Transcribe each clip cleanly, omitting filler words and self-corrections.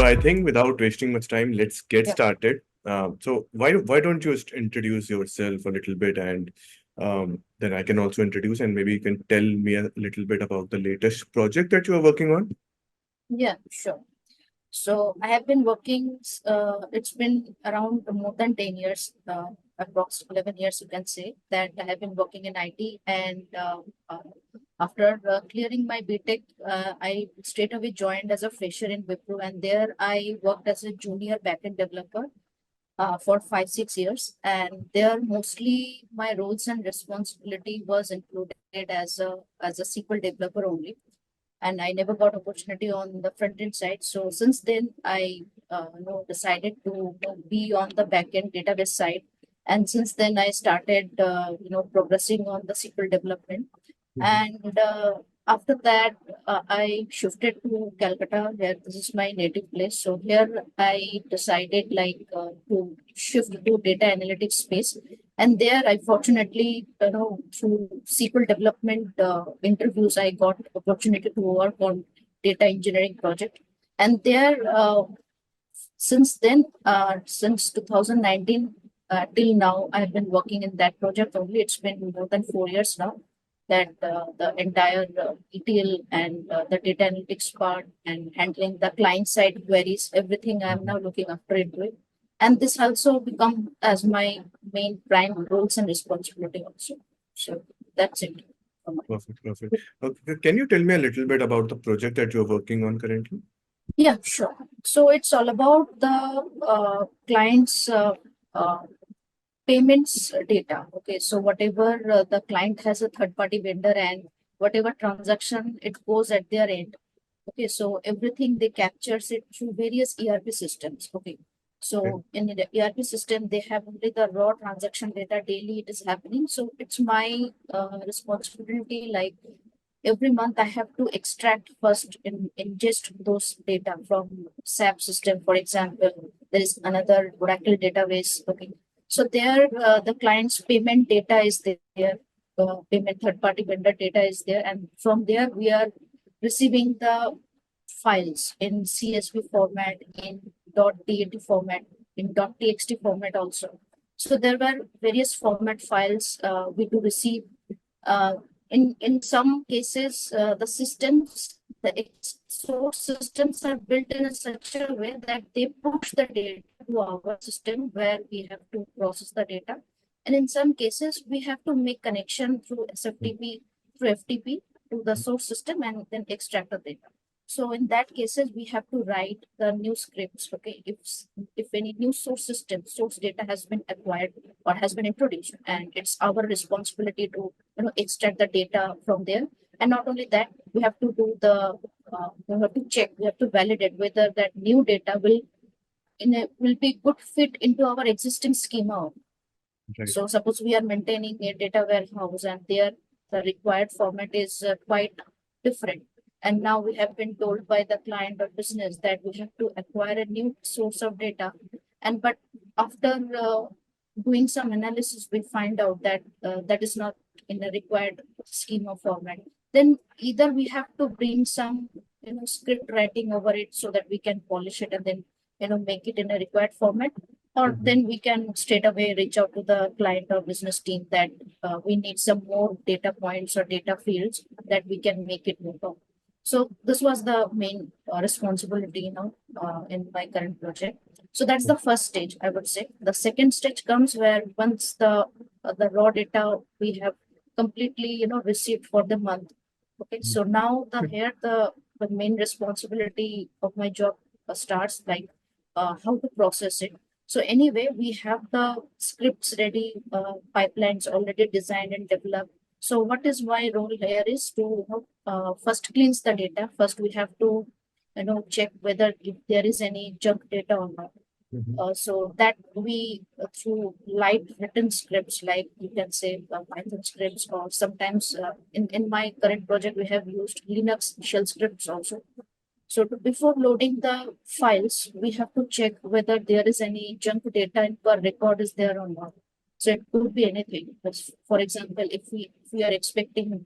I think without wasting much time, let's get Yeah. started. So why don't you just introduce yourself a little bit, and then I can also introduce, and maybe you can tell me a little bit about the latest project that you are working on. Yeah, sure. So I have been working, it's been around more than 10 years, approx 11 years, you can say, that I have been working in IT. And after clearing my BTech, I straight away joined as a fresher in Wipro. And there I worked as a junior backend developer for 5, 6 years. And there mostly my roles and responsibility was included as a SQL developer only, and I never got opportunity on the front end side. So since then, I decided to be on the back end database side, and since then I started progressing on the SQL development. Mhm. And after that, I shifted to Calcutta, where this is my native place. So here I decided to shift to data analytics space. And there I fortunately, through SQL development interviews, I got opportunity to work on data engineering project. And there, since then, since 2019 till now, I've been working in that project only. It's been more than 4 years now that the entire ETL and the data analytics part and handling the client side queries, everything I'm Mhm. now looking after into it. And this also become as my main prime roles and responsibility also. So that's it. from my- Perfect, perfect. Okay, can you tell me a little bit about the project that you're working on currently? Yeah, sure. So it's all about the client's uh, payments data. Okay, so whatever the client has a third party vendor and whatever transaction it goes at their end. Okay, so everything they captures it through various ERP systems. Okay, Okay. so in the ERP system they have only the raw transaction data daily it is happening. So it's my responsibility. Like every month I have to extract first and ingest those data from SAP system. For example, there is another Oracle database. Okay, so there, the client's payment data is there, payment third party vendor data is there, and from there we are receiving the files in CSV format, in .dat format, in .txt format also. So there were various format files we do receive. Uh, in some cases, the systems, source systems are built in a such a way that they push the data to our system where we have to process the data. And in some cases, we have to make connection through SFTP, through FTP to the source system and then extract the data. So in that cases, we have to write the new scripts. Okay, if any new source system, source data has been acquired or has been introduced, and it's our responsibility to extract the data from there. And not only that, we have to do we have to check, we have to validate whether that new data will be good fit into our existing schema. Right. So suppose we are maintaining a data warehouse and there the required format is quite different. And now we have been told by the client or business that we have to acquire a new source of data. And but after doing some analysis, we find out that that is not in the required schema format. Then either we have to bring some script writing over it so that we can polish it and then make it in a required format, or Mhm. then we can straight away reach out to the client or business team that we need some more data points or data fields that we can make it move on. So this was the main responsibility, in my current project. So that's the first stage, I would say. The second stage comes where once the raw data we have completely, received for the month. Okay, so now the main responsibility of my job starts, like how to process it. So anyway, we have the scripts ready, pipelines already designed and developed. So what is my role here is to first cleanse the data. First, we have to check whether if there is any junk data or not. Mhm. So that we through light written scripts, like you can say Python scripts, or sometimes in my current project we have used Linux shell scripts also. So before loading the files, we have to check whether there is any junk data in per record is there or not. So it could be anything. For example, if we are expecting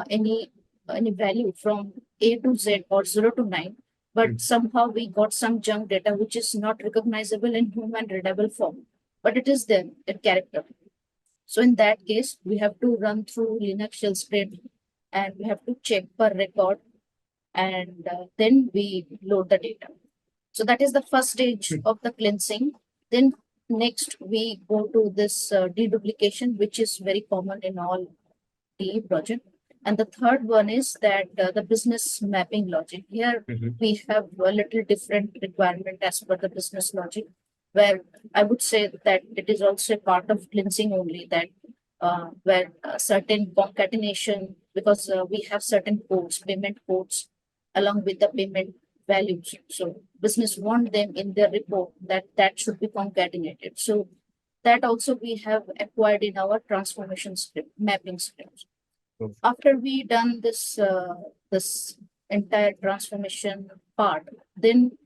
any value from A to Z or 0 to 9, but somehow we got some junk data which is not recognizable in human readable form, but it is there in character. So in that case, we have to run through Linux shell script and we have to check per record, and then we load the data. So that is the first stage of the cleansing. Then next we go to this deduplication, which is very common in all DE project. And the third one is that the business mapping logic. Here we have a little different requirement as per the business logic, where I would say that it is also a part of cleansing only, that where certain concatenation, because we have certain codes, payment codes, along with the payment values. So business want them in their report, that should be concatenated. So that also we have acquired in our transformation script, mapping script. Okay. After we done this entire transformation part, then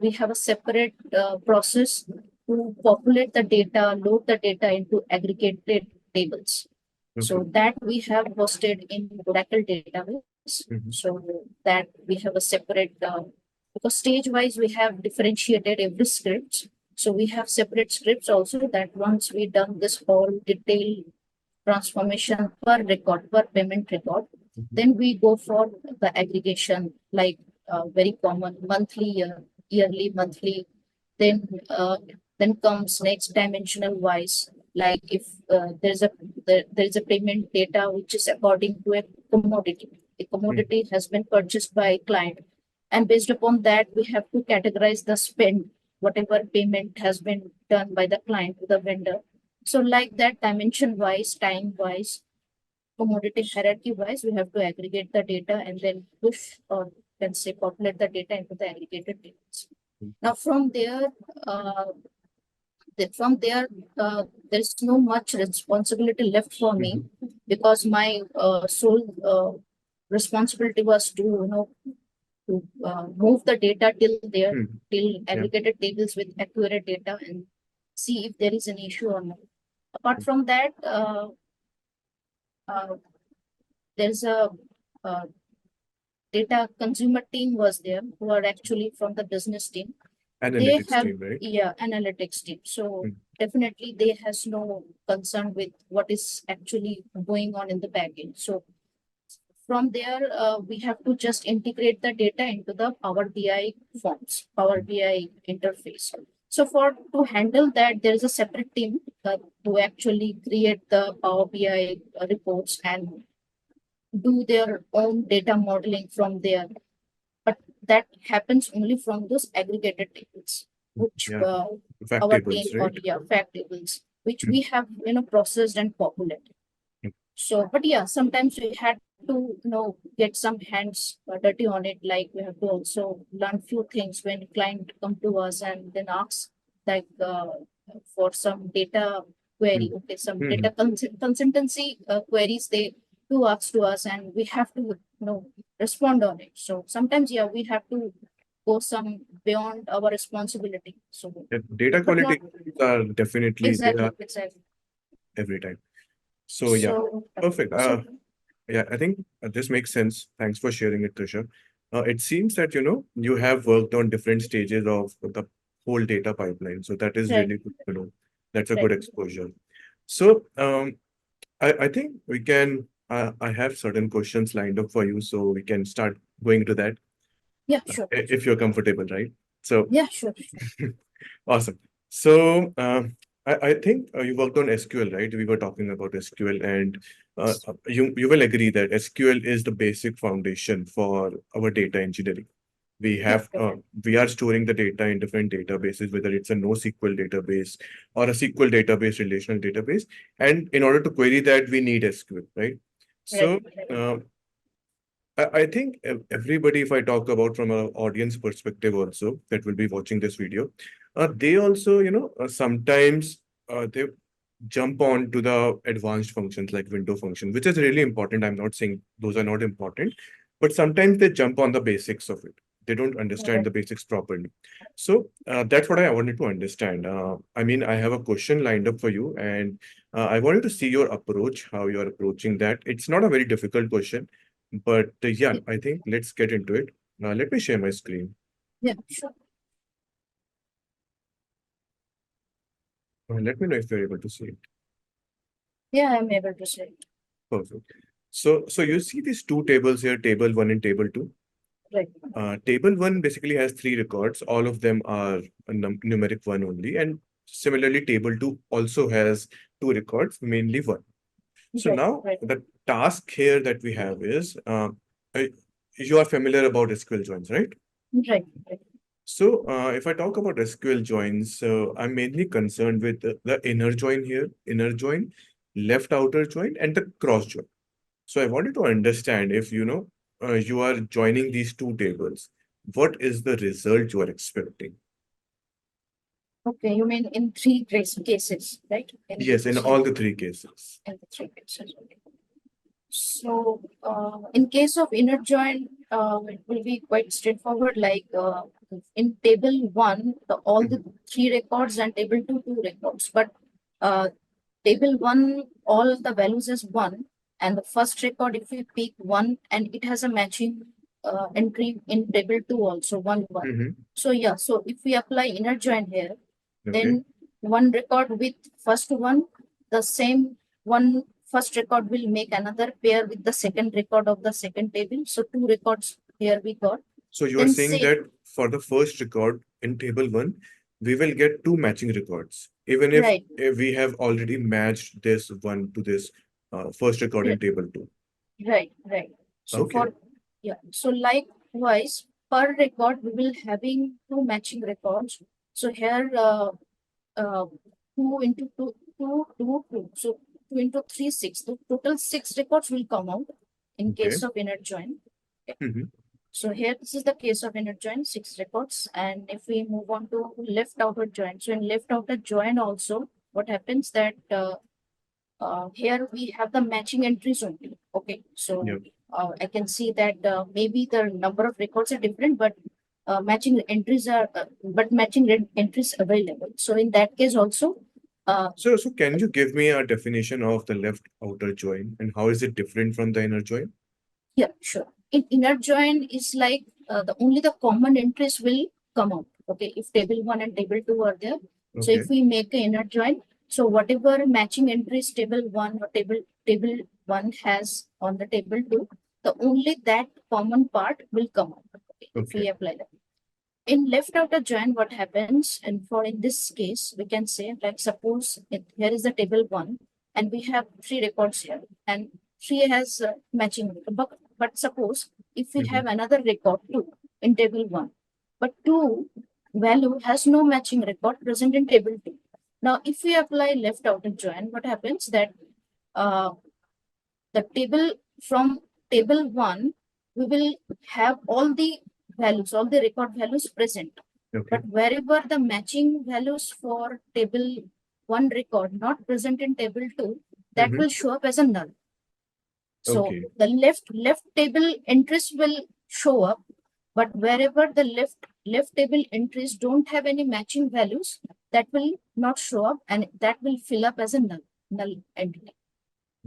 we have a separate process to populate the data, load the data into aggregated tables. So that we have hosted in Oracle database. So that we have a separate, because stage wise we have differentiated every script. So we have separate scripts also, that once we done this whole detailed transformation per record, per payment record, then we go for the aggregation, like very common monthly, yearly, monthly. Then comes next dimensional wise, like if there is a payment data which is according to a commodity. A commodity has been purchased by a client, and based upon that we have to categorize the spend, whatever payment has been done by the client to the vendor. So like that, dimension wise, time wise, commodity hierarchy wise, we have to aggregate the data and then push, or can say populate the data into the aggregated tables. Now from there, there's no much responsibility left for me, because my sole responsibility was to move the data till there, till aggregated tables with accurate data, and see if there is an issue or not. Apart from that, there's a data consumer team was there, who are actually from the business team. Analytics team, right? Yeah, analytics team. So definitely they has no concern with what is actually going on in the backend. So from there, we have to just integrate the data into the Power BI forms, Power BI interface. So to handle that, there is a separate team to actually create the Power BI reports and do their own data modeling from there. But that happens only from those aggregated tables, which Fact our tables, team, right? fact tables, which we have processed and populated. So, but yeah, sometimes we had to get some hands dirty on it. Like we have to also learn few things when client come to us and then ask, like for some data query, okay, some data consultancy queries they do ask to us, and we have to respond on it. So sometimes we have to go some beyond our responsibility. So Data quality are definitely exactly every time. So yeah, perfect. Yeah, I think this makes sense. Thanks for sharing it, Trisha. It seems that you have worked on different stages of the whole data pipeline. So that is really good to know. That's a good exposure. So I think we can. I have certain questions lined up for you, so we can start going to that. Yeah, sure. If you're comfortable, right? So yeah, sure. awesome. So I think you worked on SQL, right? We were talking about SQL, and you will agree that SQL is the basic foundation for our data engineering. We are storing the data in different databases, whether it's a NoSQL database or a SQL database, relational database. And in order to query that, we need SQL, right? So I think everybody, if I talk about from an audience perspective also, that will be watching this video, they also, sometimes they jump on to the advanced functions like window function, which is really important. I'm not saying those are not important, but sometimes they jump on the basics of it. They don't understand the basics properly. So that's what I wanted to understand. I mean, I have a question lined up for you, and I wanted to see your approach, how you're approaching that. It's not a very difficult question, but yeah, I think let's get into it. Let me share my screen. Yeah, sure. Let me know if you're able to see it. Yeah, I'm able to say it. Perfect. So you see these two tables here, table 1 and table 2. Right. Table 1 basically has 3 records. All of them are a numeric 1 only. And similarly, table 2 also has 2 records, mainly 1. So Right. now Right. the task here that we have is, uh, you are familiar about SQL joins, right? Right. Right. So if I talk about SQL joins, I'm mainly concerned with the inner join here, inner join, left outer join, and the cross join. So I wanted to understand if you are joining these two tables, what is the result you are expecting? Okay, you mean in three cases, right? Yes, in all the 3 cases. In the three cases. Okay. So, in case of inner join, it will be quite straightforward. Like in table one, all the 3 records, and table two, 2 records. But uh, table one, all the values is 1, and the first record, if we pick 1, and it has a matching entry in table 2 also, 1 1. Mhm. So yeah, so if we apply inner join here, Okay. then one record with first one, the same one first record will make another pair with the second record of the second table. So 2 records here we got. So you are Then saying say that for the first record in table 1, we will get 2 matching records, even right, if we have already matched this one to this first record in right, table 2. right. So Okay. for yeah, so likewise per record we will having 2 matching records. So here uh, 2 into 2, 2. So 2 into 3, 6. The total 6 records will come out in Okay. case of inner join. Okay. Mhm. So here this is the case of inner join, 6 records. And if we move on to left outer join, so in left outer join also, what happens that here we have the matching entries only. Okay, so Yeah. I can see that maybe the number of records are different, but matching entries are, but matching entries available. So in that case also, So can you give me a definition of the left outer join and how is it different from the inner join? yeah, sure. In inner join is like the only the common entries will come out. Okay, if table one and table two are there. So if Okay. we make an inner join, so whatever matching entries table one or table one has on the table two, the only that common part will come out. Okay, if we Okay. apply that. In left outer join, what happens, and for in this case, we can say like suppose here is the table one, and we have 3 records here, and three has matching. But suppose if we have Mhm. another record two in table one, but two value has no matching record present in table two. Now, if we apply left outer join, what happens that uh, the table from table one, we will have all the values, all the record values present. Okay. But wherever the matching values for table one record not present in table two, that Mhm. will show up as a null. So Okay. the left table entries will show up, but wherever the left table entries don't have any matching values, that will not show up, and that will fill up as a null entity,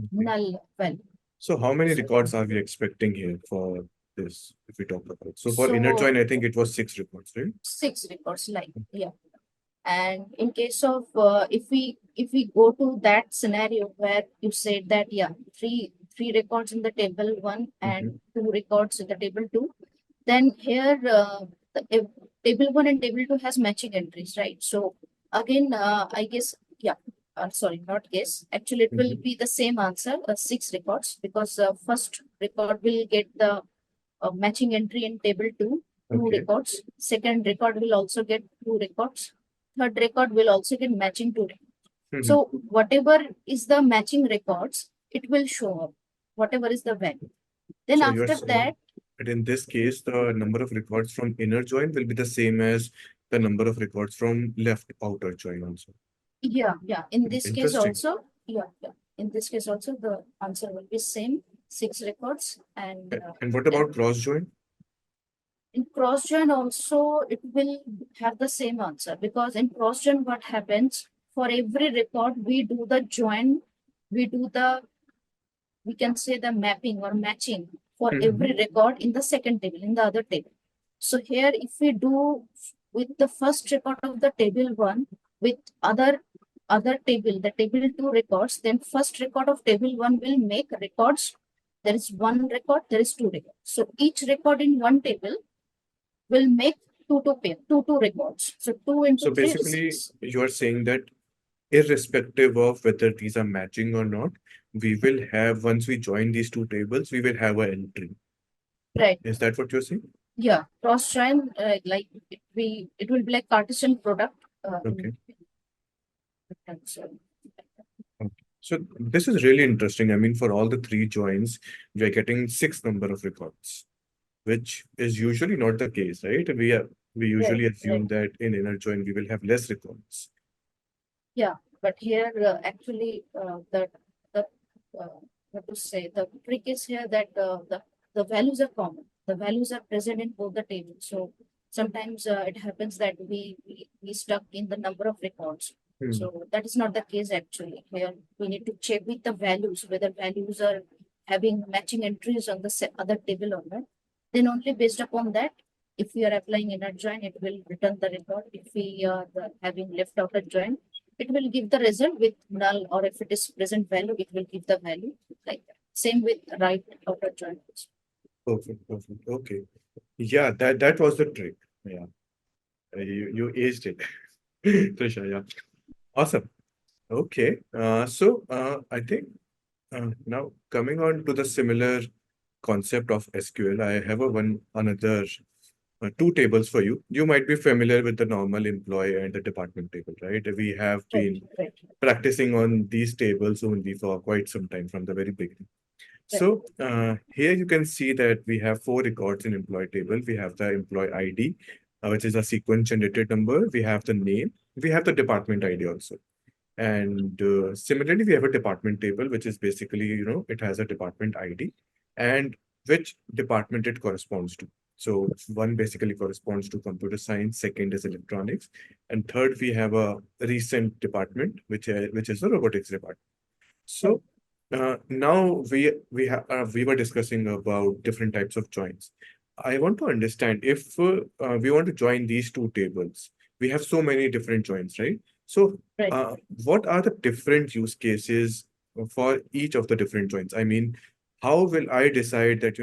Okay. null value. So how many So records are we expecting here for this, if we talk about? So for inner So join, I think it was 6 records, right? 6 records, like yeah. And in case of if we go to that scenario where you said that yeah, three records in the table one and Mhm. 2 records in the table two, then here if table one and table two has matching entries, right? So again, I guess yeah. Sorry, not guess. Actually, it will Mhm. be the same answer, 6 records, because first record will get the matching entry in table two Okay. records. Second record will also get 2 records. Third record will also get matching 2 records. Mhm. So whatever is the matching records, it will show up, whatever is the value. Then So you're after saying that, that in this case, the number of records from inner join will be the same as the number of records from left outer join also. yeah, in this case Interesting. also, yeah. In this case also, the answer will be same, 6 records. And And what then about cross join? in cross join also, it will have the same answer, because in cross join, what happens for every record, we do the join, we do the, we can say the mapping or matching for Mhm. every record in the second table, in the other table. So here, if we do with the first record of the table one with other table, the table two records, then first record of table one will make records. There is one record, there is two records. So each record in one table will make two records. So 2 into So 3 is basically, 6. you are saying that irrespective of whether these are matching or not, we will have, once we join these two tables, we will have an entry. Right. Is that what you're saying? Yeah. Cross join, like it will be like Cartesian product. Okay. So, Okay. So this is really interesting. I mean, for all the three joins, we are getting 6 number of records, which is usually not the case, right? We right, usually assume right. that in inner join we will have less records. Yeah, but here actually the what to say, the trick is here that the values are common. The values are present in both the tables. So sometimes it happens that we stuck in the number of records. Hmm. So that is not the case actually. Here we need to check with the values whether values are having matching entries on the other table or not. Then only based upon that, if we are applying inner join, it will return the record. If we are having left outer join, it will give the result with null, or if it is present value, it will give the value like that. Same with right outer join. Perfect, perfect. Okay. Yeah, that was the trick. Yeah. You aced it. Trisha, yeah. Awesome. Okay. I think now coming on to the similar concept of SQL, I have another two tables for you. You might be familiar with the normal employee and the department table, right? We have Right, been right, practicing on these tables only for quite some time from the very beginning. right. So here you can see that we have 4 records in employee table. We have the employee ID, which is a sequence generated number. We have the name. We have the department ID also. And similarly, we have a department table, which is basically, it has a department ID and which department it corresponds to. So one basically corresponds to computer science, second is electronics, and third we have a recent department, which is the robotics department. Right. So now we were discussing about different types of joins. I want to understand if we want to join these two tables. We have so many different joins, right? So Right. what are the different use cases for each of the different joins? I mean, how will I decide that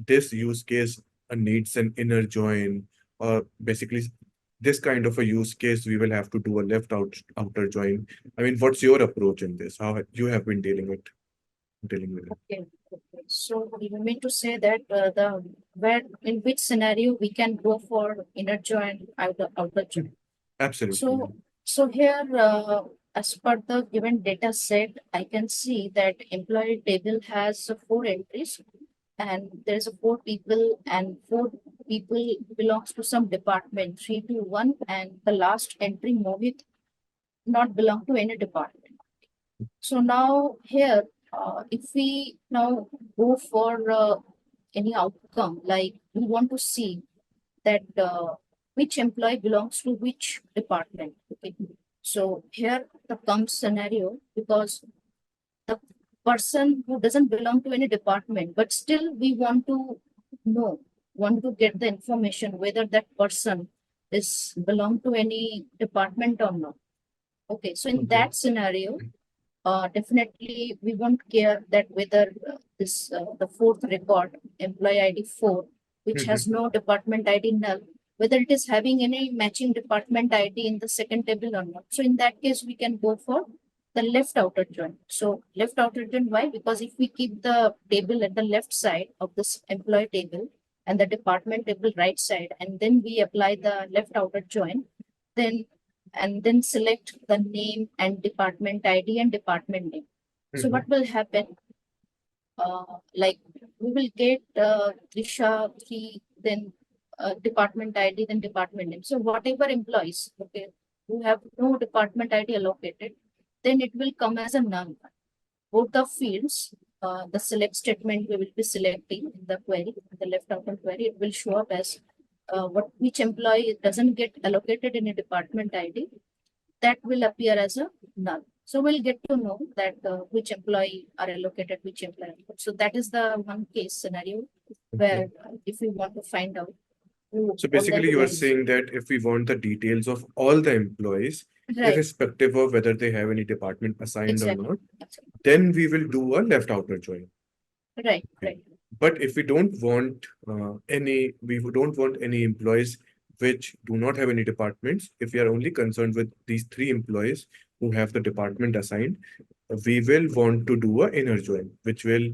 this use case needs an inner join, or basically this kind of a use case we will have to do a outer join. I mean, what's your approach in this? How you have been dealing with it? Okay. Okay. So you mean to say that the where in which scenario we can go for inner join, outer join? Absolutely. So so here as per the given data set, I can see that employee table has 4 entries, and there's a 4 people, and 4 people belongs to some department, 3 to 1, and the last entry Mohit not belong to any department. So now here, if we now go for any outcome, like we want to see that which employee belongs to which department. Okay. So here the comes scenario, because the person who doesn't belong to any department, but still we want to know, want to get the information whether that person is belong to any department or not. Okay, so in Okay. that scenario, definitely we won't care that whether this the fourth record, employee ID 4, which has Mhm. no department ID null, whether it is having any matching department ID in the second table or not. So in that case, we can go for the left outer join. So left outer join, why? Because if we keep the table at the left side of this employee table and the department table right side, and then we apply the left outer join, then then select the name and department ID and department name. So Mhm. what will happen? Like we will get Trisha 3, then department ID, then department name. So whatever employees, okay, who have no department ID allocated, then it will come as a null. Both the fields, the select statement we will be selecting in the query, the left outer query, it will show up as which employee doesn't get allocated in a department ID, that will appear as a null. So we'll get to know that which employee are allocated, which employee. So that is the one case scenario Okay. where if we want to find out. to So all the basically, you are employees. saying that if we want the details of all the employees, Right, irrespective of whether they have any department assigned or exactly. not, Exactly. then we will do a left outer join. Right, Okay. right. But if we don't want we don't want any employees which do not have any departments, if we are only concerned with these three employees who have the department assigned, we will want to do a inner join, which will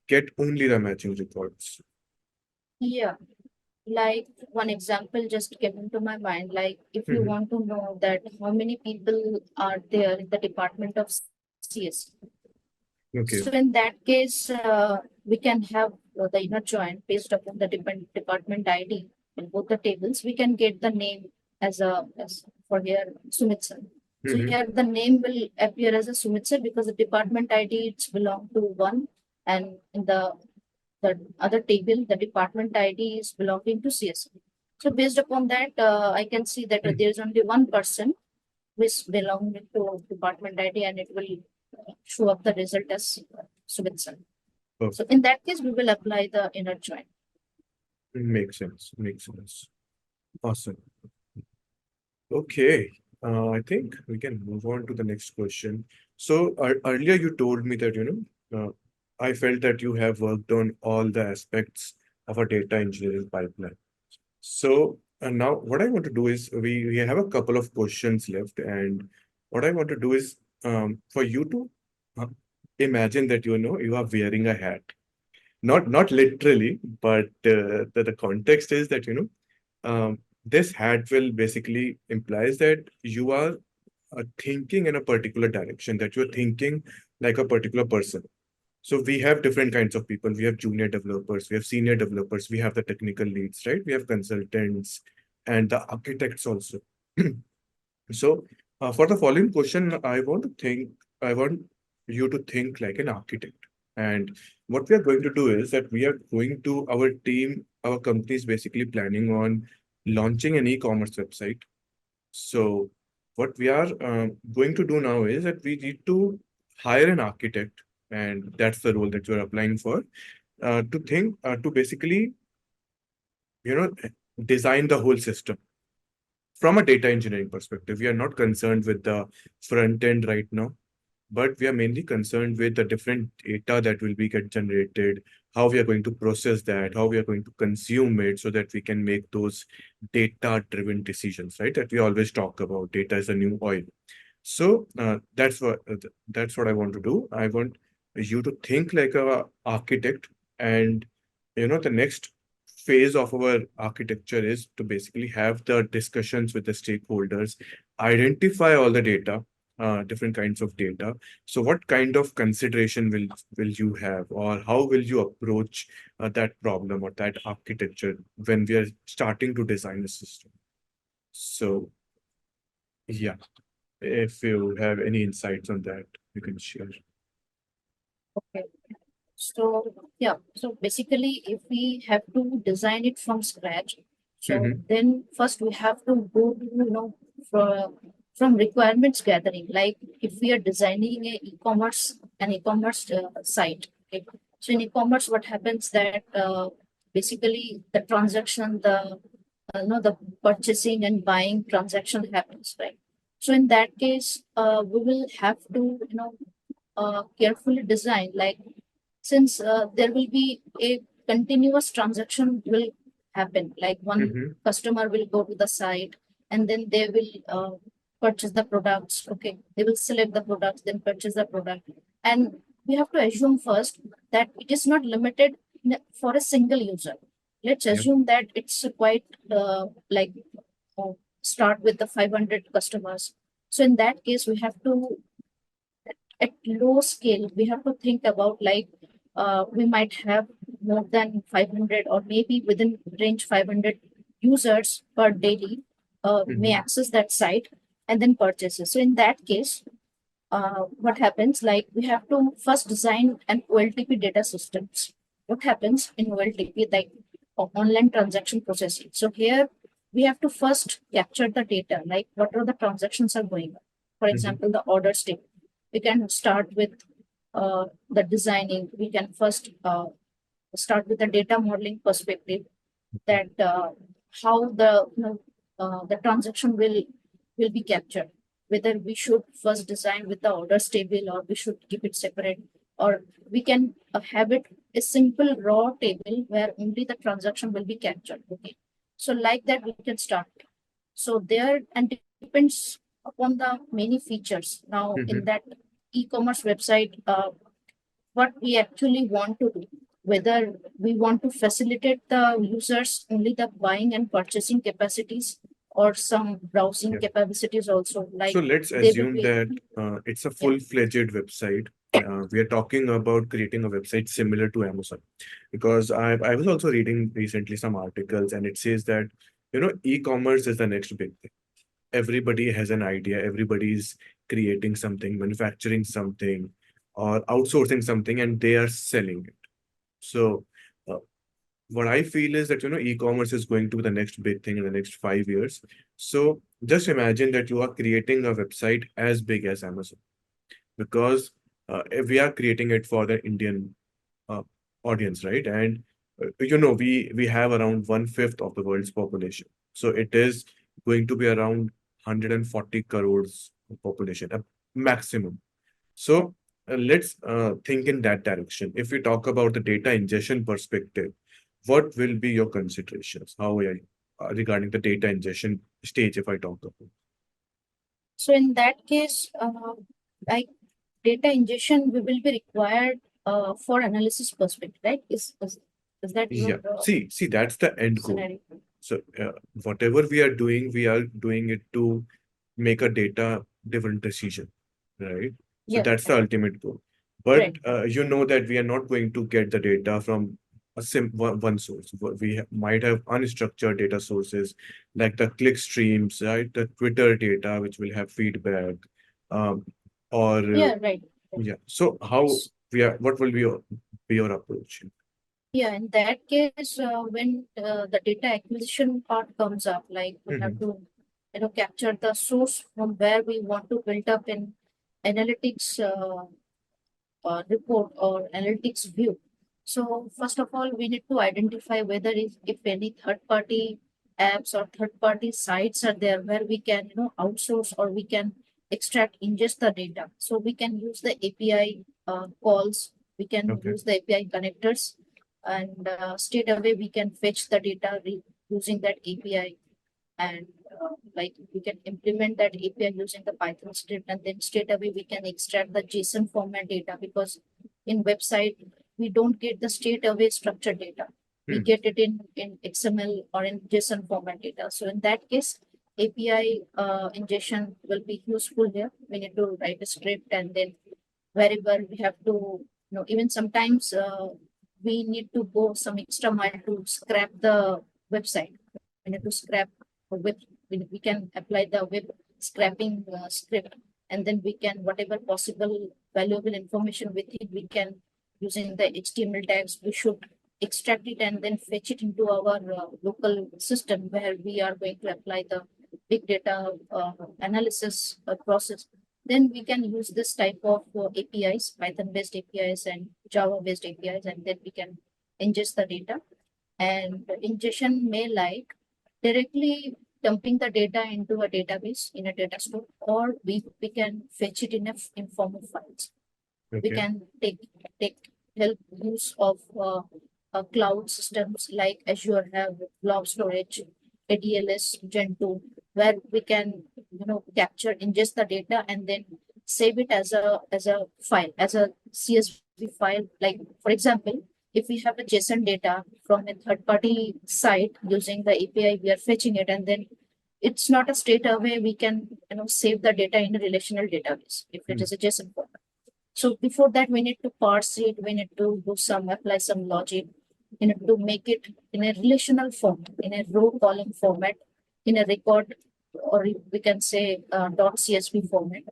get only the matching records. Yeah. Like one example just came into my mind. Like if you Mhm. want to know that how many people are there in the department of CS. Okay. So in that case, we can have the inner join based upon the department ID in both the tables. We can get the name as for here Sumit sir. So Mhm. here the name will appear as a Sumit sir because the department ID it's belong to one, and in the other table the department ID is belonging to CS. So based upon that, I can see that there is only one person which belonging to department ID, and it will show up the result as Sumit sir. Oh, So in that case, we will apply the inner join. makes sense. Makes sense. Awesome. Okay. I think we can move on to the next question. So earlier you told me that, I felt that you have worked on all the aspects of a data engineering pipeline. So now what I want to do is we have a couple of questions left, and what I want to do is for you to uh, imagine that you are wearing a hat. Not literally, but the context is that this hat will basically implies that you are thinking in a particular direction, that you're thinking like a particular person. So we have different kinds of people. We have junior developers, we have senior developers, we have the technical leads, right? We have consultants and the architects also. So for the following question, I want you to think like an architect. And what we are going to do is that we are going to our team, our company is basically planning on launching an e-commerce website. So what we are going to do now is that we need to hire an architect, and that's the role that you're applying for, to basically, you know, design the whole system. From a data engineering perspective, we are not concerned with the front end right now, but we are mainly concerned with the different data that will be get generated, how we are going to process that, how we are going to consume it so that we can make those data driven decisions, right? That we always talk about. Data is a new oil. So that's what I want to do. I want you to think like a architect, and the next phase of our architecture is to basically have the discussions with the stakeholders, identify all the data, different kinds of data. So what kind of consideration will you have, or how will you approach that problem or that architecture when we are starting to design a system? So yeah. If you have any insights on that, you can share. Okay. So yeah, so basically, if we have to design it from scratch, so Mm-hmm. then first we have to go to from requirements gathering. Like if we are designing an e-commerce site. Okay. So in e-commerce, what happens that basically the transaction, the purchasing and buying transaction happens, right? So in that case, we will have to carefully design, like since there will be a continuous transaction will happen, like one Mm-hmm. customer will go to the site and then they will purchase the products. Okay, they will select the products, then purchase the product, and we have to assume first that it is not limited for a single user. Let's Yeah. assume that it's quite like uh, start with the 500 customers. So in that case, we have to at low scale, we have to think about like we might have more than 500 or maybe within range 500 users per daily may Mm-hmm. access that site and then purchases. So in that case, what happens like we have to first design an OLTP data systems. What happens in OLTP, like online transaction processing? So here we have to first capture the data, like what are the transactions are going on. For Mm-hmm. example, the order state. We can start with the designing. We can first start with the data modeling perspective, that how the transaction will be captured. Whether we should first design with the orders table or we should keep it separate, or we can have it a simple raw table where only the transaction will be captured. Okay, so like that we can start. So there, and it depends upon the many features. Now in that e-commerce website, what we actually want to do, whether we want to facilitate the users only the buying and purchasing capacities or some browsing Yeah. capacities also, like So let's they will assume be. that it's a Yeah. full-fledged website. We are talking about creating a website similar to Amazon, because I was also reading recently some articles, and it says that e-commerce is the next big thing. Everybody has an idea. Everybody's creating something, manufacturing something, or outsourcing something, and they are selling it. So uh, what I feel is that e-commerce is going to be the next big thing in the next 5 years. So just imagine that you are creating a website as big as Amazon, because if we are creating it for the Indian uh, audience, right? And we have around 1/5 of the world's population, so it is going to be around 140 crores of population, a maximum. So let's think in that direction. If we talk about the data ingestion perspective, what will be your considerations? How are you, regarding the data ingestion stage, if I talk about? So in that case, like data ingestion will be required for analysis perspective, right? Is that your Yeah. See, that's the end goal. scenario? So whatever we are doing it to make a data-driven decision, right? So Yeah, that's the ultimate goal. But right. that we are not going to get the data from one source. Might have unstructured data sources like the click streams, right? The Twitter data, which will have feedback, um, or Yeah, right. yeah. So how what will be your approach? Yeah, in that case, when the data acquisition part comes up, like we have to, capture the source from where we want to build up an analytics report or analytics view. So first of all, we need to identify whether if any third-party apps or third-party sites are there where we can, outsource or we can extract, ingest the data. So we can use the API calls, we can Okay. use the API connectors, and straight away we can fetch the data using that API, and like we can implement that API using the Python script, and then straight away we can extract the JSON format data, because in website we don't get the straight away structured data. We get it in XML or in JSON format data. So in that case, API ingestion will be useful here. We need to write a script, and then wherever we have to, even sometimes we need to go some extra mile to scrap the website. We need to scrap a web. We can apply the web scrapping script, and then we can, whatever possible valuable information with it, we can, using the HTML tags, we should extract it and then fetch it into our local system where we are going to apply the big data analysis process. Then we can use this type of APIs, Python-based APIs and Java-based APIs, and then we can ingest the data. And ingestion may like directly dumping the data into a database in a data store, or we can fetch it in form of files. We Okay. can take help use of cloud systems like Azure have blob storage, ADLS Gen 2, where we can capture, ingest the data, and then save it as a file, as a CSV file. Like for example, if we have a JSON data from a third party site using the API, we are fetching it, and then it's not a straight away we can save the data in a relational database if it is a JSON format. So before that, we need to parse it. We need to apply some logic. We need to make it in a relational form, in a row column format, in a record, or we can say .csv format.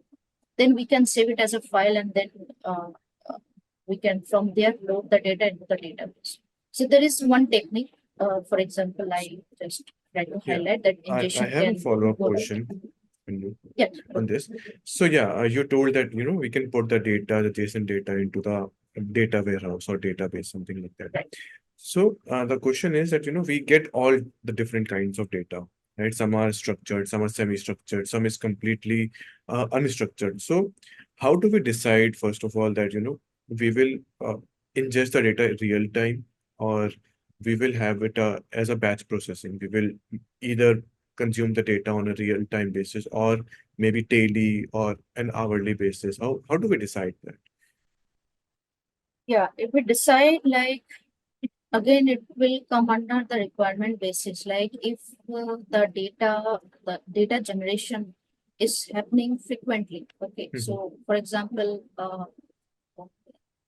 Then we can save it as a file, and then uh, we can from there load the data into the database. So there is one technique. For example, I just try to Yeah. highlight that I ingestion have a can follow-up go right. question on you Yeah. on this. So yeah, you told that we can put the data, the JSON data into the data warehouse or database, something like that. Right. So the question is that, we get all the different kinds of data, right? Some are structured, some are semi-structured, some is completely unstructured. So how do we decide, first of all, that, we will ingest the data in real time, or we will have it as a batch processing? We will either consume the data on a real time basis, or maybe daily or an hourly basis. How do we decide that? Yeah, if we decide like again, it will come under the requirement basis. Like if the data generation is happening frequently. Okay, Mhm, so for example,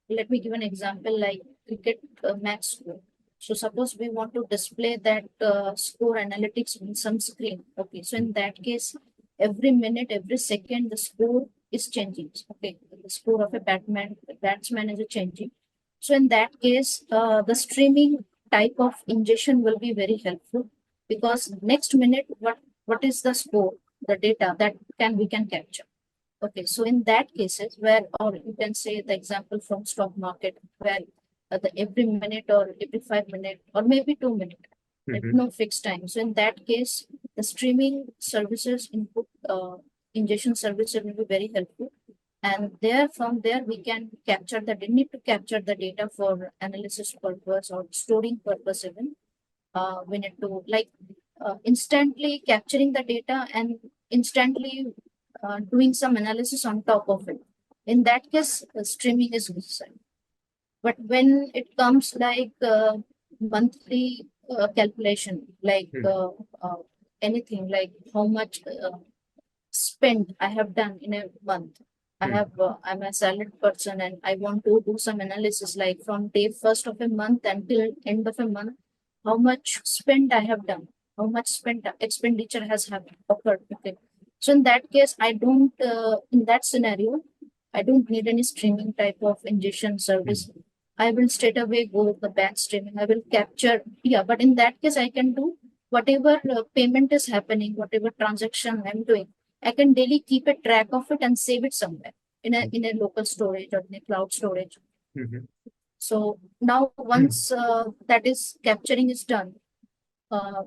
let me give an example like cricket match score. So suppose we want to display that score analytics on some screen. Okay, so in that case, every minute, every second, the score is changing. Okay, the score of a batsman is changing. So in that case, the streaming type of ingestion will be very helpful because next minute, what is the score, the data that we can capture. Okay, so in that cases where, or you can say the example from stock market where the every minute or every 5 minutes or maybe 2 minutes, like mhm. no fixed time. So in that case, the streaming services input ingestion services will be very helpful. And there from there we can capture the need to capture the data for analysis purpose or storing purpose even. We need to like instantly capturing the data and instantly doing some analysis on top of it. In that case, streaming is necessary. But when it comes like monthly calculation, like Hmm, anything like how much spend I have done in a month. hmm, I'm a salaried person and I want to do some analysis like from day first of a month until end of a month, how much spend I have done, how much spend expenditure has happened occurred. Okay. So in that case, I don't in that scenario, I don't need any streaming type of ingestion hmm. service. I will straight away go with the batch streaming. I will capture, yeah, but in that case, I can do whatever payment is happening, whatever transaction I'm doing. I can daily keep a track of it and save it somewhere in a local storage or in a cloud storage. Mhm. So now once that is capturing is done, uh,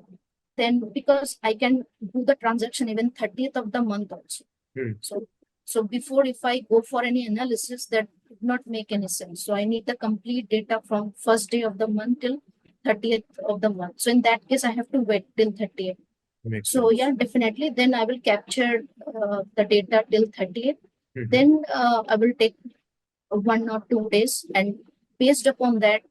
then because I can do the transaction even 30th of the month also. Hmm. So so before if I go for any analysis, that would not make any sense. So I need the complete data from first day of the month till 30th of the month. So in that case, I have to wait till 30th. Makes So sense. yeah, definitely. Then I will capture the data till 30th. Mhm. Then I will take 1 or 2 days, and based upon that,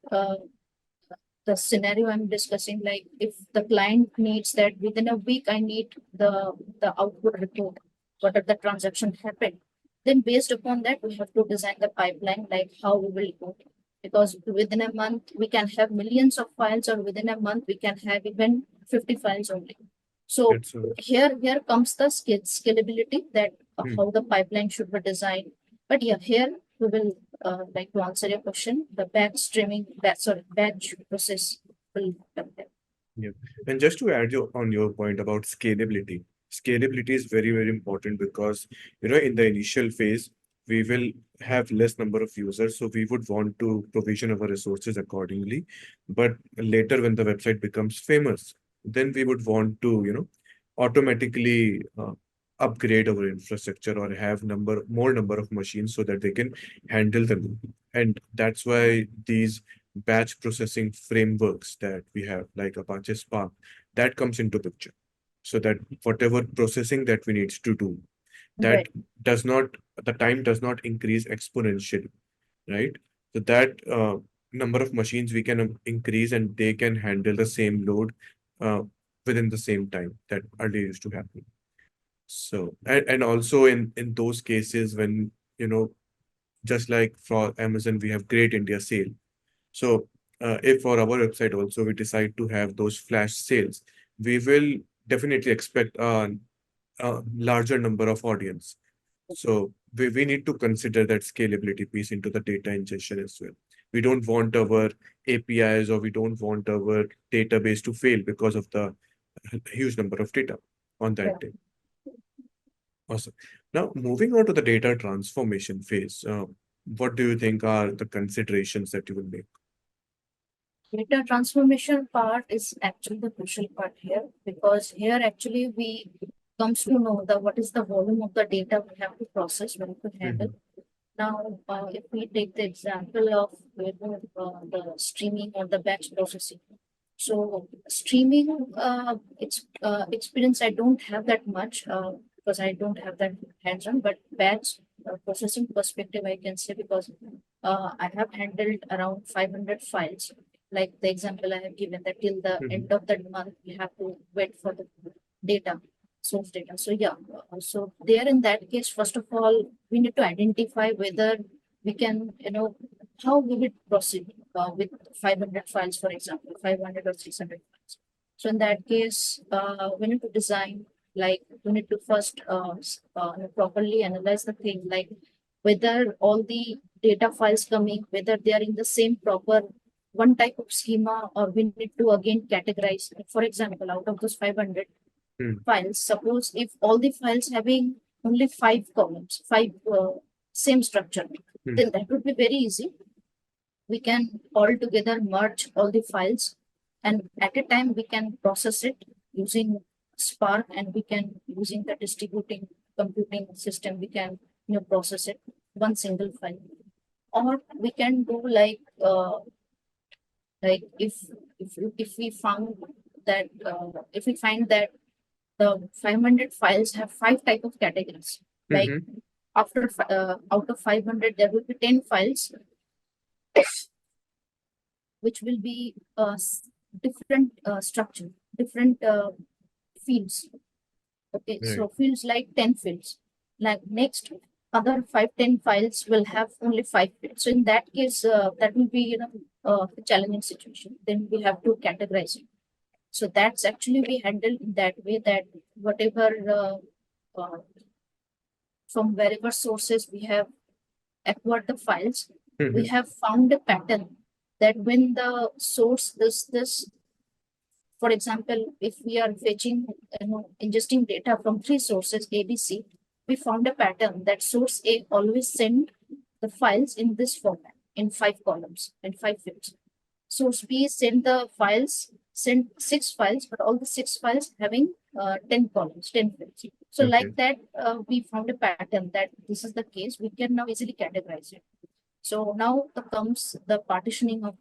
the scenario I'm discussing, like if the client needs that within a week, I need the output report, what are the transaction happened. Then based upon that, we have to design the pipeline, like how we will go. Because within a month, we can have millions of files, or within a month, we can have even 50 files only. So That's so. here comes the scalability that Hmm. how the pipeline should be designed. But yeah, here we will like to answer your question. The batch process will come there. Yeah. And just to add on your point about scalability, scalability is very, very important because, in the initial phase, we will have less number of users. So we would want to provision our resources accordingly. But later, when the website becomes famous, then we would want to, automatically upgrade our infrastructure or have more number of machines so that they can handle the load. And that's why these batch processing frameworks that we have, like Apache Spark, that comes into picture. So that whatever processing that we need to do, that Right, does not, the time does not increase exponentially, right? So that number of machines we can increase and they can handle the same load uh, within the same time that earlier used to happen. So, and also in those cases when, just like for Amazon, we have Great India Sale. So, if for our website also we decide to have those flash sales, we will definitely expect a larger number of audience. So, we need to consider that scalability piece into the data ingestion as well. We don't want our APIs or we don't want our database to fail because of the huge number of data on that right. day. Awesome. Now, moving on to the data transformation phase. what do you think are the considerations that you will make? Data transformation part is actually the crucial part here, because here actually we comes to know the what is the volume of the data we have to process, we have to handle. Now, if we take the example of the streaming or the batch processing. So streaming experience, I don't have that much because I don't have that hands-on, but batch processing perspective, I can say, because I have handled around 500 files. Like the example I have given, that till the end of the month, we have to wait for the data, source data. So yeah, so there in that case, first of all, we need to identify whether we can, how we would proceed with 500 files, for example, 500 or 600 files. So in that case, we need to design, like we need to first properly analyze the thing, like whether all the data files coming, whether they are in the same proper one type of schema, or we need to again categorize. For example, out of those 500 files, suppose if all the files having only 5 columns, five same structure, then that would be very easy. We can all together merge all the files, and at a time we can process it using Spark, and we can using the distributing computing system, we can process it one single file. Or we can do like if we found that if we find that the 500 files have 5 type of categories, like after out of 500 there will be 10 files which will be different structure, different fields. Okay, so fields like 10 fields. Like next, other 10 files will have only 5 fields. So in that case, that will be a challenging situation. Then we have to categorize it. So that's actually we handle in that way, that whatever from wherever sources we have acquired the files, we have found a pattern that when the source this, for example, if we are fetching, ingesting data from 3 sources A, B, C, we found a pattern that source A always send the files in this format, in 5 columns and 5 fields. Source B send the files, send 6 files, but all the 6 files having 10 columns, 10 fields. So like that, we found a pattern that this is the case. We can now easily categorize it. So now comes the partitioning of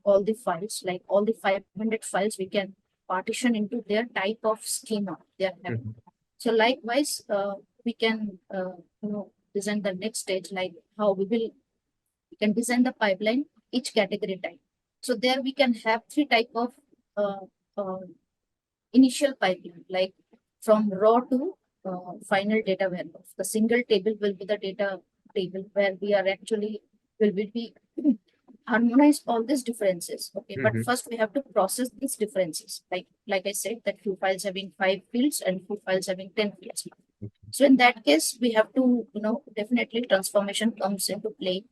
all the files, like all the 500 files we can partition into their type of schema they are having. So likewise, we can design the next stage, like how we can design the pipeline, each category type. So there we can have 3 type of initial pipeline, like from raw to final data warehouse. The single table will be the data table where we are actually will be harmonize all these differences. Okay, but first we have to process these differences. Like I said, that few files having 5 fields and few files having 10 fields. So in that case, we have to, definitely transformation comes into play,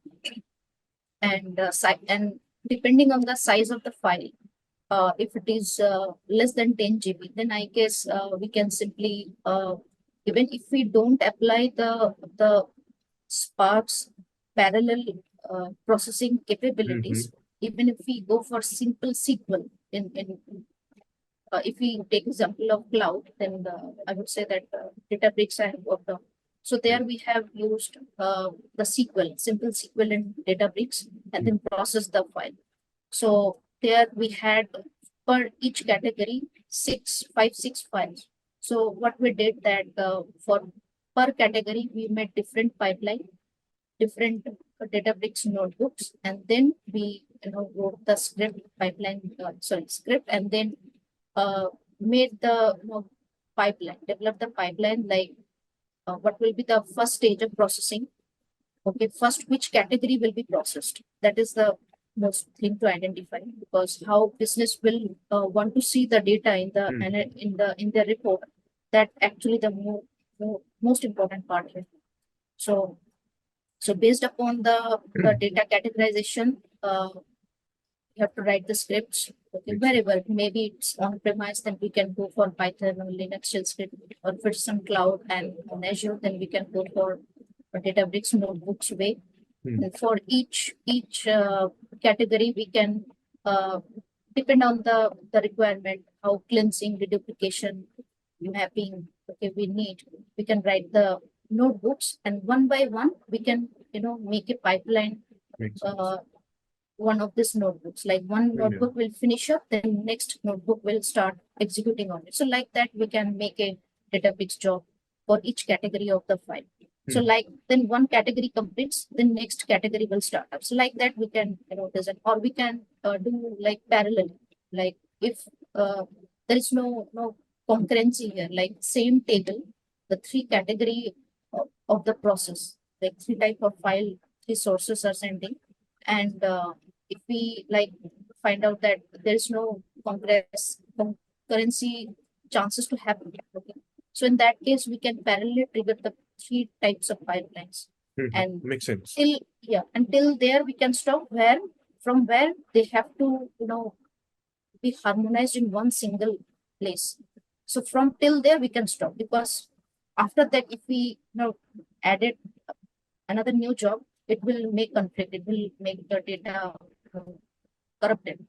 and and depending on the size of the file, if it is less than 10 GB, then I guess we can simply even if we don't apply the Spark's parallel processing capabilities, even if we go for simple SQL in if we take example of cloud, then I would say that Databricks I have worked on. So there we have used the SQL, simple SQL in Databricks, and then process the file. So there we had per each category 6 files. So what we did that for per category we made different pipeline, different Databricks notebooks, and then we wrote the script pipeline, script, and then made the pipeline, develop the pipeline, like what will be the first stage of processing. Okay, first which category will be processed. That is the most thing to identify, because how business will want to see the data in the report. That actually the most important part here. So based upon the data categorization, you have to write the scripts. Okay, wherever maybe it's on premise, then we can go for Python or Linux shell script, or if it's some cloud and on Azure, then we can go for Databricks notebooks way. And for each category, we can depend on the requirement, how cleansing, deduplication, mapping, okay, we need. We can write the notebooks, and one by one, we can make a pipeline. Makes sense. One of these notebooks, like one Yeah. notebook will finish up, then next notebook will start executing on it. So like that, we can make a database job for each category of the file. So like then one category completes, then next category will start up. So like that, we can design, or we can do like parallel. Like if there is no concurrency here, like same table, the three category of the process, like three type of file, three sources are sending, and if we like find out that there is no concurrency chances to happen. Okay. So in that case, we can parallelly trigger the three types of pipelines. And Makes sense. until there we can stop from where they have to be harmonized in one single place. So from till there we can stop, because after that, if we added another new job, it will make conflict. It will make the data corrupted.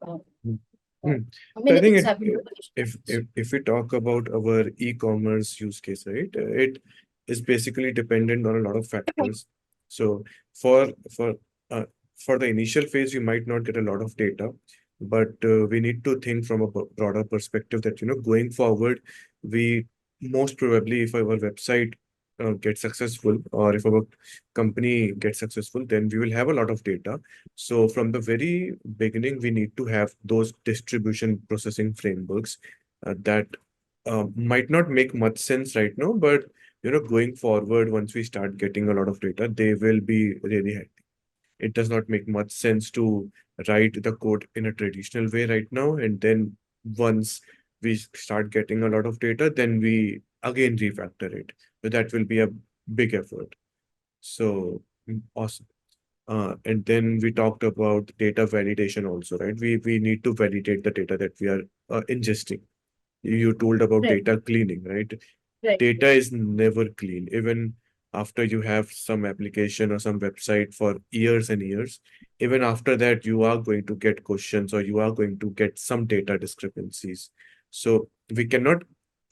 Hmm. So Many I think things happen. if we talk about our e-commerce use case, right, it is basically dependent on a lot of factors. So for for uh, for the initial phase, you might not get a lot of data, but we need to think from a broader perspective that going forward, we most probably, if our website gets successful, or if our company gets successful, then we will have a lot of data. So from the very beginning, we need to have those distribution processing frameworks that might not make much sense right now, but going forward, once we start getting a lot of data, they will be really handy. It does not make much sense to write the code in a traditional way right now, and then once we start getting a lot of data, then we again refactor it. So that will be a big effort. So awesome. And then we talked about data validation also, right? We need to validate the data that we are ingesting. You told about Right. data cleaning, right? Right. Data is never clean. Even after you have some application or some website for years and years, even after that, you are going to get questions, or you are going to get some data discrepancies. So we cannot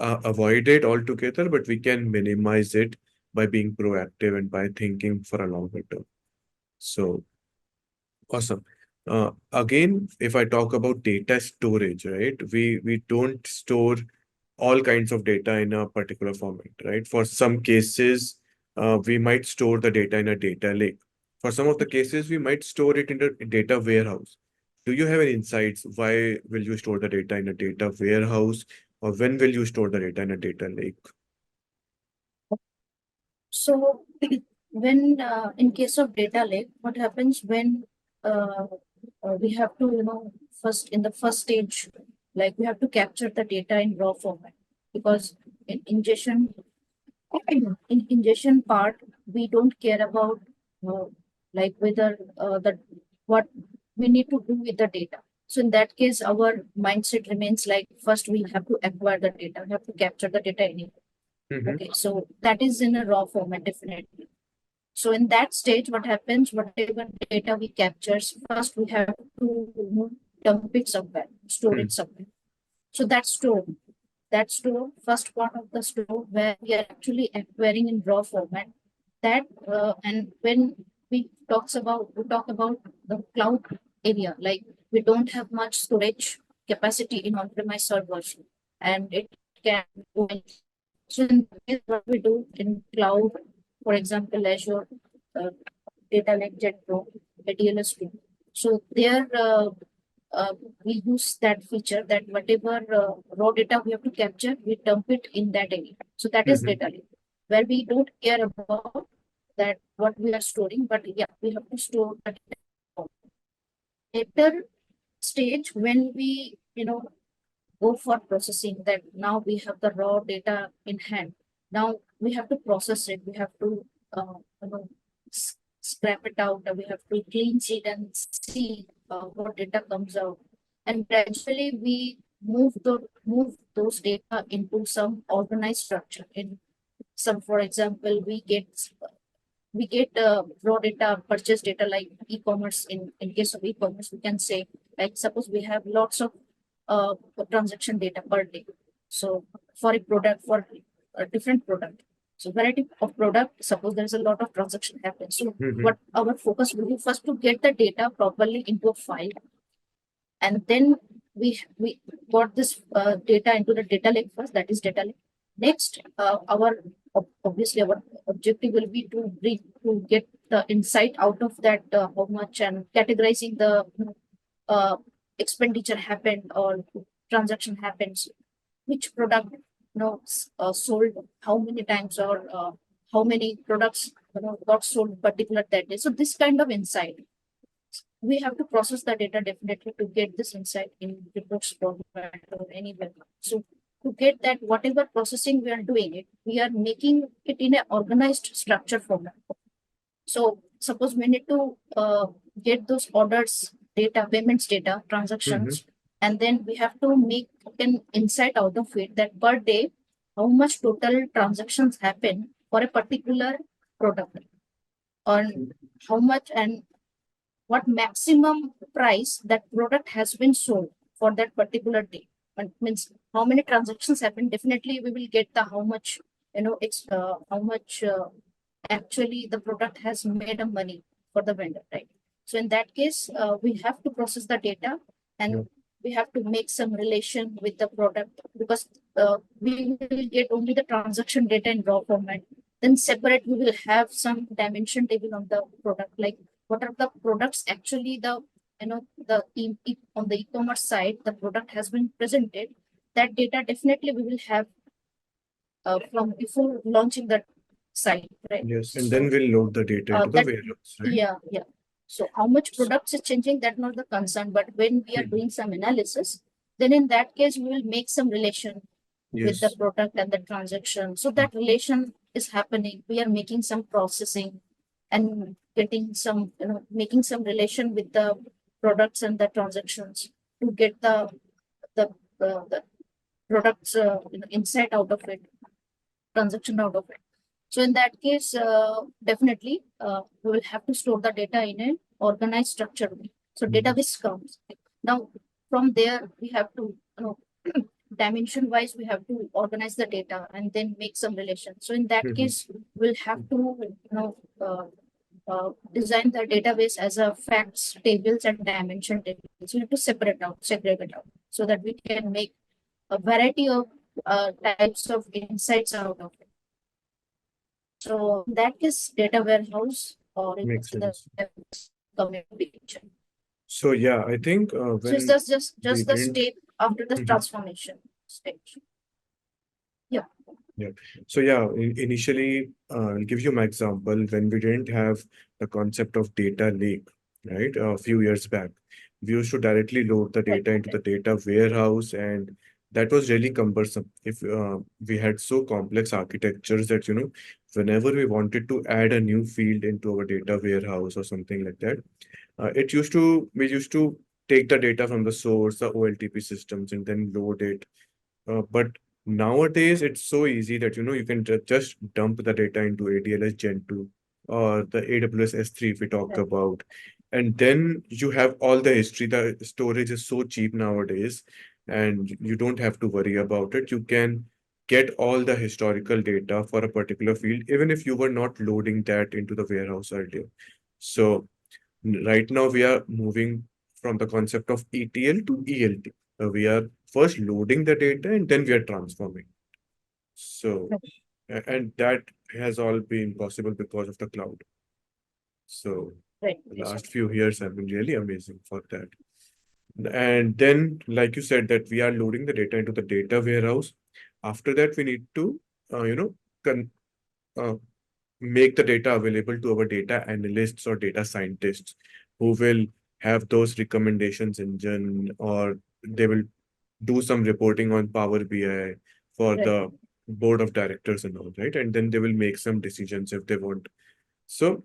avoid it altogether, but we can minimize it by being proactive and by thinking for a longer term. So awesome. Again, if I talk about data storage, right? We don't store all kinds of data in a particular format, right? For some cases, we might store the data in a data lake. For some of the cases, we might store it in a data warehouse. Do you have any insights? Why will you store the data in a data warehouse, or when will you store the data in a data lake? So when in case of data lake, what happens when we have to first, in the first stage, like we have to capture the data in raw format, because in ingestion part, we don't care about uh, like whether the what we need to do with the data. So in that case, our mindset remains like, first we have to acquire the data, we have to capture the data anyway. Okay, so that is in a raw format, definitely. So in that stage, what happens, whatever data we captures, first we have to dump it somewhere, store it somewhere. So that store, first part of the store where we are actually acquiring in raw format, that and when we talk about the cloud area, like we don't have much storage capacity in on-premise servers, and it can go in. So in that case, what we do in cloud, for example, Azure, uh, Data Lake Jet Pro, ADLS2. So there we use that feature, that whatever raw data we have to capture, we dump it in that area. So that is data lake, where we don't care about that what we are storing, but yeah, we have to store the data. Later stage, when we go for processing, that now we have the raw data in hand. Now we have to process it. We have to scrap it out. We have to clean it and see what data comes out. And gradually we move those data into some organized structure. In some, for example, we get we get raw data, purchase data like e-commerce. In case of e-commerce, we can say, like, suppose we have lots of uh, transaction data per day. So for a product, for a different product, so variety of product, suppose there's a lot of transaction happen. So what our focus will be, first to get the data properly into a file, and then we got this data into the data lake first, that is data lake. Next, obviously our objective will be to get the insight out of that, how much, and categorizing the uh, expenditure happened or transaction happens, which product sold how many times, or how many products got sold particular that day. So this kind of insight we have to process the data definitely to get this insight in reports format or anywhere. So to get that, whatever processing we are doing it, we are making it in an organized structure format. So suppose we need to get those orders data, payments data, transactions, and then we have to make an insight out of it that per day, how much total transactions happen for a particular product, or how much and what maximum price that product has been sold for that particular day. And means how many transactions happen. Definitely, we will get the how much, how much actually the product has made a money for the vendor, right? So in that case, we have to process the data, and we have to make some relation with the product, because we will get only the transaction data in raw format. Then separate, we will have some dimension table on the product, like what are the products actually the on the e-commerce side the product has been presented. That data definitely we will have from before launching that site, right? Yes, and then we'll load the data into the warehouse, right? Yeah. So how much products is changing, that's not the concern, but when we are doing some analysis, then in that case we will make some relation with the product and the transaction. So that relation is happening. We are making some processing and getting some, making some relation with the products and the transactions to get the products insight out of it, transaction out of it. So in that case, definitely we will have to store the data in an organized structure. So database comes. Now from there we have to, dimension wise, we have to organize the data and then make some relation. So in that case, we'll have to, design the database as a facts tables and dimension tables. We have to segregate it out, so that we can make a variety of types of insights out of it. So in that case, data warehouse or Makes the sense. communication. So yeah, I think So when it's just we the didn't, step after the transformation stage. Yeah. so yeah, initially, I'll give you my example. When we didn't have the concept of data lake, right, a few years back, we used to directly load the Right. data into the data warehouse, and that was really cumbersome. If we had so complex architectures that, whenever we wanted to add a new field into our data warehouse or something like that, we used to take the data from the source, the OLTP systems, and then load it. But nowadays, it's so easy that you can just dump the data into ADLS Gen 2 or the AWS S3 if we talk Right. about, and then you have all the history. The storage is so cheap nowadays, and you don't have to worry about it. You can get all the historical data for a particular field, even if you were not loading that into the warehouse earlier. So right now, we are moving from the concept of ETL to ELT. We are first loading the data and then we are transforming. So, and that has all been possible because of the cloud. So, Right. the last few years have been really amazing for that. And then, like you said, that we are loading the data into the data warehouse. After that, we need to, con uh, make the data available to our data analysts or data scientists who will have those recommendations engine, or they will do some reporting on Power BI for Right. the board of directors and all, right? And then they will make some decisions if they want. So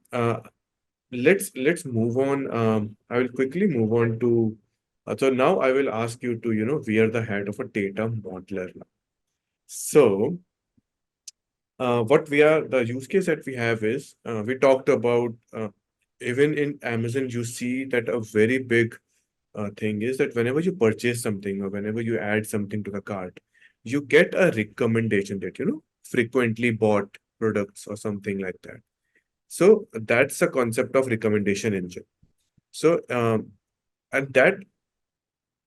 let's move on. I will quickly move on to so now I will ask you to, wear the hat of a data modeler now. So The use case that we have is, we talked about, even in Amazon, you see that a very big thing is that whenever you purchase something or whenever you add something to the cart, you get a recommendation that, frequently bought products or something like that. So that's the concept of recommendation engine. So, and that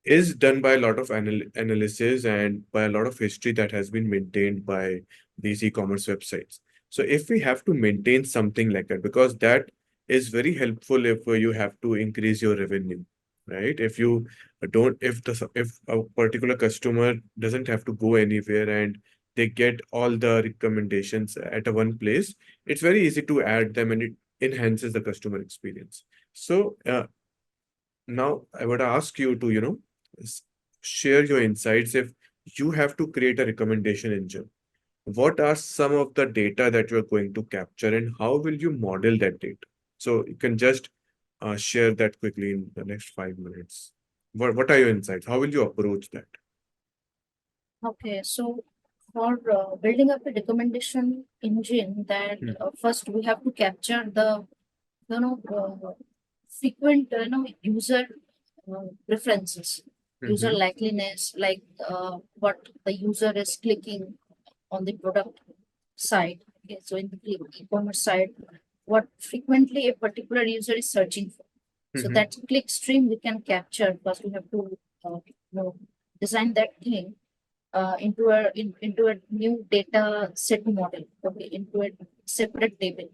is done by a lot of analysis and by a lot of history that has been maintained by these e-commerce websites. So if we have to maintain something like that, because that is very helpful if you have to increase your revenue, right? If you don't, if a particular customer doesn't have to go anywhere and they get all the recommendations at a one place, it's very easy to add them and it enhances the customer experience. So now I would ask you to, s- share your insights. If you have to create a recommendation engine, what are some of the data that you're going to capture and how will you model that data? So you can just share that quickly in the next 5 minutes. What are your insights? How will you approach that? Okay, so for building up a recommendation engine, that Hmm. first we have to capture the frequent user preferences, user Mm-hmm. likeliness, like what the user is clicking on the product side. Okay, so in the e-commerce side, what frequently a particular user is searching for. So Mm-hmm. that click stream we can capture. First, we have to design that thing into a new data set model, okay, into a separate table.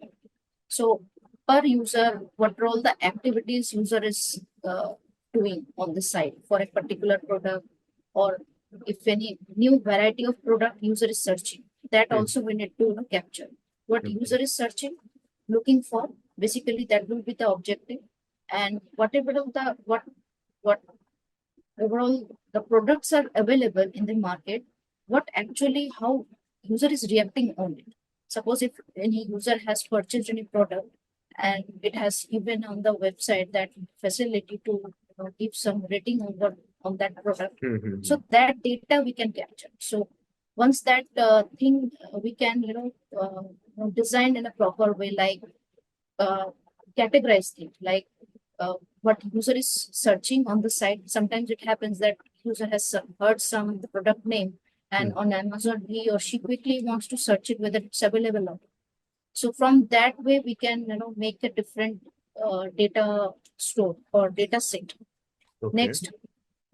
So per user, what are all the activities user is doing on the site for a particular product, or if any new variety of product user is searching, that also we need to capture. What Okay. user is searching, looking for, basically that will be the objective, and whatever of the what overall the products are available in the market, what actually how user is reacting on it. Suppose if any user has purchased any product and it has given on the website that facility to give some rating on that product, Mm-hmm. so that data we can capture. So once that thing we can design in a proper way, like uh, categorize things, like what user is searching on the site. Sometimes it happens that user has heard some the product name, and on Amazon he or she quickly wants to search it whether it's available or not. So from that way we can make a different data store or data set. Okay.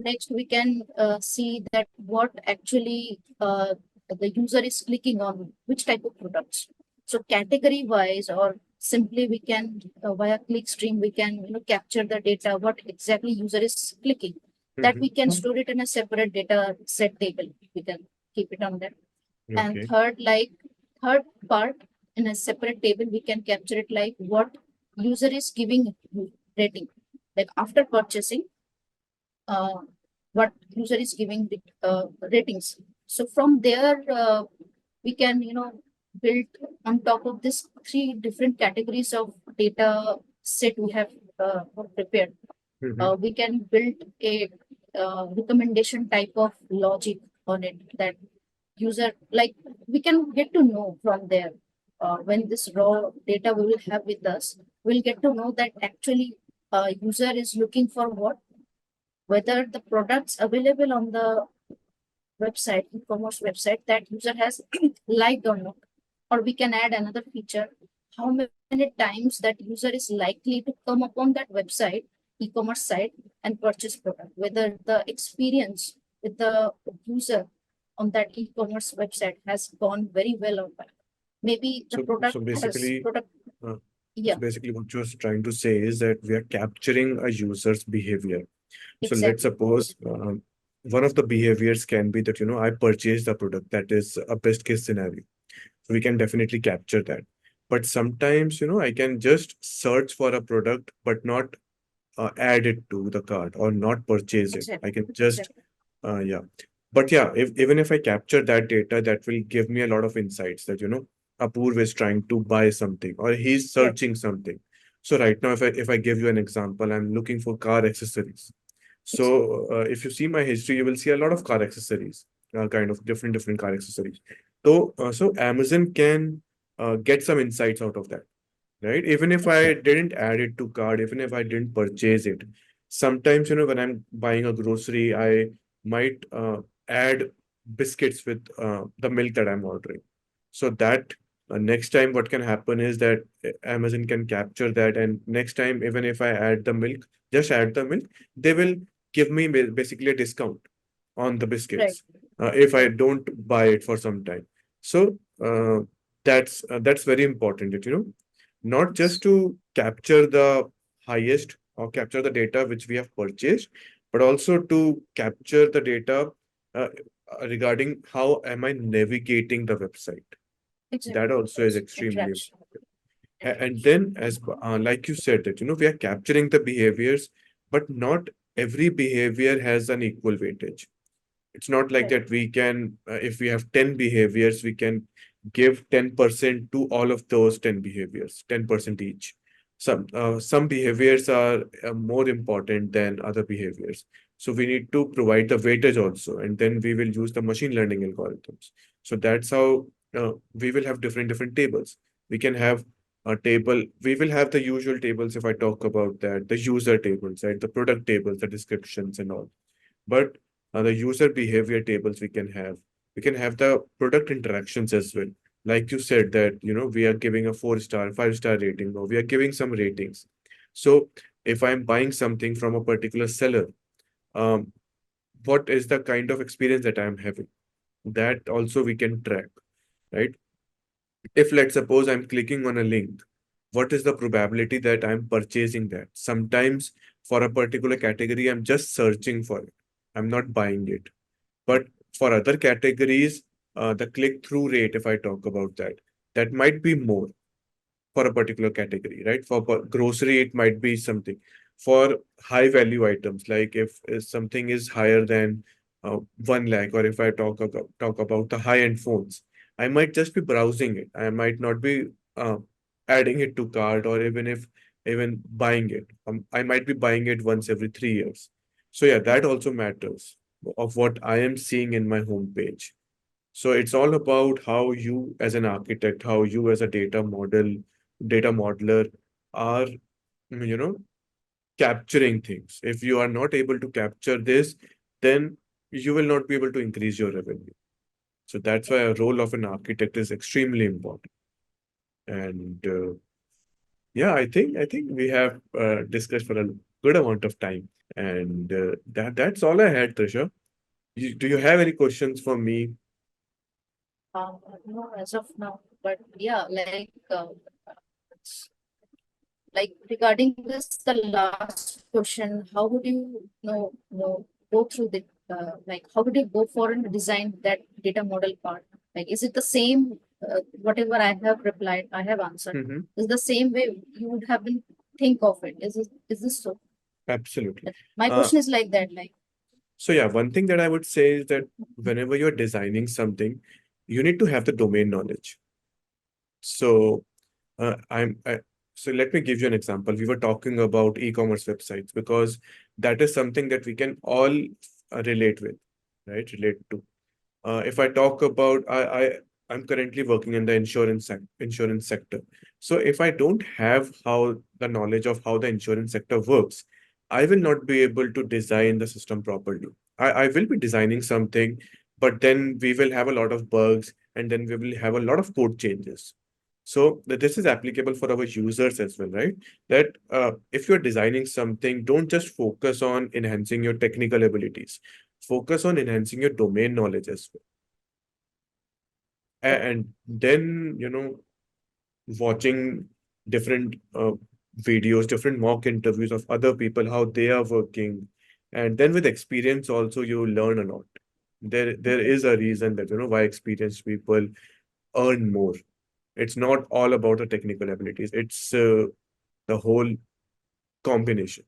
Next we can see that what actually the user is clicking on, which type of products. So category wise, or simply we can via click stream we can capture the data what exactly user is clicking, that Mm-hmm. we can store it in a separate data set table. We can keep it on that. And Okay. third part, in a separate table we can capture it, like what user is giving rating, like after purchasing, uh, what user is giving the ratings. So from there, we can build on top of this three different categories of data set we have prepared. Mm-hmm. We can build a recommendation type of logic on it, that user, like, we can get to know from there, when this raw data we will have with us, we'll get to know that actually user is looking for what, whether the products available on the website, e-commerce website, that user has liked or not. Or we can add another feature, how many times that user is likely to come upon that website, e-commerce site, and purchase product, whether the experience with the user on that e-commerce website has gone very well or bad. Maybe the So, so basically, product, uh, yeah, what you're trying to say is that we are capturing a user's behavior. So let's exactly. suppose, one of the behaviors can be that, I purchased the product. That is a best case scenario. So we can definitely capture that. But sometimes, I can just search for a product, but not add it to the cart or not purchase it. I Exactly. can just, Exactly. yeah. But yeah, even if I capture that data, that will give me a lot of insights that, Apurv is trying to buy something or he's Yes. searching something. So right now, if I give you an example, I'm looking for car accessories. Exactly. So if you see my history, you will see a lot of car accessories, kind of different car accessories. So Amazon can get some insights out of that, right? Even if I didn't add it to cart, even if I didn't purchase it, sometimes, when I'm buying a grocery, I might add biscuits with the milk that I'm ordering. So that next time, what can happen is that Amazon can capture that, and next time, even if I add the milk, just add the milk, they will give me basically a discount on the Right. biscuits if I Right. don't buy it for some time. So that's very important, not just to capture the highest or capture the data which we have purchased, but also to capture the data uh, regarding how am I navigating the website. That Exactly. also is Yes. extremely Interaction. important. And then, as like you said, that we are capturing the behaviors, but not every behavior has an equal weightage. It's not like Right. that we can, if we have 10 behaviors, we can give 10% to all of those 10 behaviors, 10% each. Some behaviors are more important than other behaviors. So we need to provide the weightage also, and then we will use the machine learning algorithms. So that's how we will have different tables. We can have a table, we will have the usual tables if I talk about that, the user tables, right? The product tables, the descriptions and all. But the user behavior tables we can have. We can have the product interactions as well. Like you said that, we are giving a 4-star, 5-star rating, or we are giving some ratings. So if I'm buying something from a particular seller, um, what is the kind of experience that I'm having? That also we can track, right? If let's suppose I'm clicking on a link, what is the probability that I'm purchasing that? Sometimes for a particular category, I'm just searching for it. I'm not buying it. But for other categories, the click-through rate, if I talk about that, that might be more for a particular category, right? For grocery, it might be something. For high value items, like if something is higher than 1 lakh, or if I talk about the high-end phones, I might just be browsing it. I might not be uh, adding it to cart, or even buying it. I might be buying it once every 3 years. So yeah, that also matters of what I am seeing in my homepage. So it's all about how you as an architect, how you as a data modeler are, you know, capturing things. If you are not able to capture this, then you will not be able to increase your revenue. So that's why a role of an architect is extremely important. And yeah, I think we have discussed for a good amount of time. And that's all I had, Trisha. Do you have any questions for me? No, as of now, but yeah, it's like regarding this, the last question, how would you go through the like how would you go for and design that data model part? Like, is it the same? Whatever I have replied, I have answered. Mhm. Is the same way you would have been think of it? Is this so? Absolutely. My Uh, question is like that, like So yeah, one thing that I would say is that whenever you're designing something, you need to have the domain knowledge. So so let me give you an example. We were talking about e-commerce websites because that is something that we can all relate with, right? Relate to. If I talk about, I'm currently working in the insurance sector. So if I don't have how the knowledge of how the insurance sector works, I will not be able to design the system properly. I will be designing something, but then we will have a lot of bugs, and then we will have a lot of code changes. So this is applicable for our users as well, right? That if you're designing something, don't just focus on enhancing your technical abilities. Focus on enhancing your domain knowledge as well. And then, watching different videos, different mock interviews of other people, how they are working. And then with experience also, you learn a lot. There is a reason that, why experienced people earn more. It's not all about the technical abilities. It's the whole combination.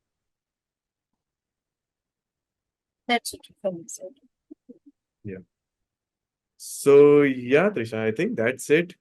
that's it from my side. Yeah. So yeah, Trisha, I think that's it.